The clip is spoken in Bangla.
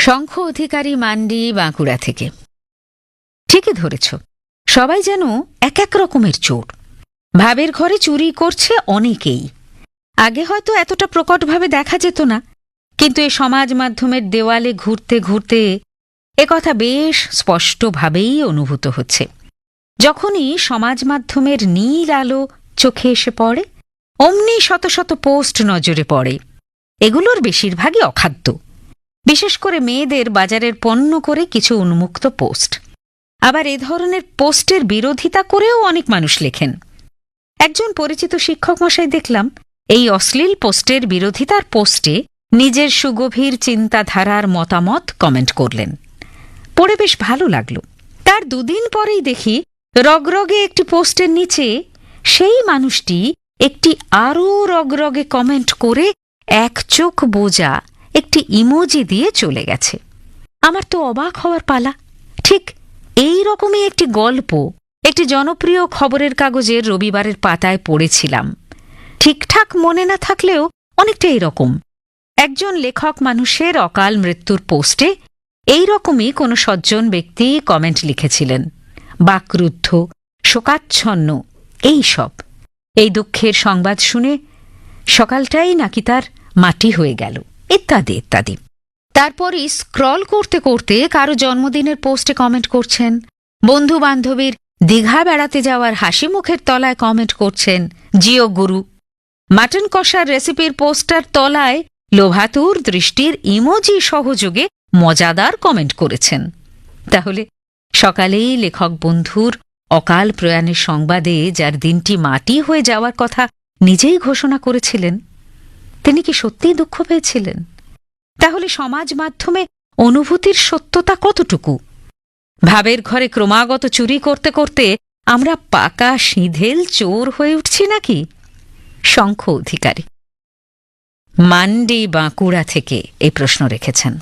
শঙ্খ অধিকারী, মান্ডি, বাঁকুড়া থেকে। ঠিকই ধরেছ, সবাই যেন এক এক রকমের চোর। ভাবের ঘরে চুরি করছে অনেকেই। আগে হয়তো এতটা প্রকটভাবে দেখা যেত না, কিন্তু এ সমাজ মাধ্যমের দেওয়ালে ঘুরতে ঘুরতে একথা বেশ স্পষ্টভাবেই অনুভূত হচ্ছে। যখনই সমাজ মাধ্যমের নীল আলো চোখে এসে পড়ে, অমনি শত শত পোস্ট নজরে পড়ে। এগুলোর বেশিরভাগই অখাদ্য, বিশেষ করে মেয়েদের বাজারের পণ্য করে কিছু উন্মুক্ত পোস্ট। আবার এ ধরনের পোস্টের বিরোধিতা করেও অনেক মানুষ লেখেন। একজন পরিচিত শিক্ষক মশাই দেখলাম এই অশ্লীল পোস্টের বিরোধিতার পোস্টে নিজের সুগভীর চিন্তাধারার মতামত কমেন্ট করলেন। পড়ে বেশ ভালো লাগলো। তার দুদিন পরেই দেখি রগরগে একটি পোস্টের নিচে সেই মানুষটি একটি আরও রগরগে কমেন্ট করে এক চোখ বোঝা একটি ইমোজি দিয়ে চলে গেছে। আমার তো অবাক হওয়ার পালা। ঠিক এই রকমই একটি গল্প একটি জনপ্রিয় খবরের কাগজের রবিবারের পাতায় পড়েছিলাম। ঠিকঠাক মনে না থাকলেও অনেকটা এইরকম। একজন লেখক মানুষের অকাল মৃত্যুর পোস্টে এই রকমই কোনো সজ্জন ব্যক্তি কমেন্ট লিখেছিলেন। বাকরুদ্ধ, শোকাচ্ছন্ন, এই সব। এই দুঃখের সংবাদ শুনে সকালটাই নাকি তার মাটি হয়ে গেল, ইত্যাদি ইত্যাদি। তারপরই স্ক্রল করতে করতে কারো জন্মদিনের পোস্টে কমেন্ট করছেন, বন্ধু বান্ধবীর দীঘা বেড়াতে যাওয়ার হাসি মুখের তলায় কমেন্ট করছেন জিও গুরু। মাটন কষার রেসিপির পোস্টার তলায় লোভাতুর দৃষ্টির ইমোজি সহযোগে মজাদার কমেন্ট করেছেন। তাহলে সকালেই লেখক বন্ধুর অকাল প্রয়াণের সংবাদে যার দিনটি মাটি হয়ে যাওয়ার কথা নিজেই ঘোষণা করেছিলেন, তিনি কি সত্যিই দুঃখ পেয়েছিলেন? তাহলে সমাজ মাধ্যমে অনুভূতির সত্যতা কতটুকু? ভাবের ঘরে ক্রমাগত চুরি করতে করতে আমরা পাকা সিঁধেল চোর হয়ে উঠছি নাকি? শঙ্খ অধিকারী, মান্ডি, বাঁকুড়া থেকে এই প্রশ্ন রেখেছেন।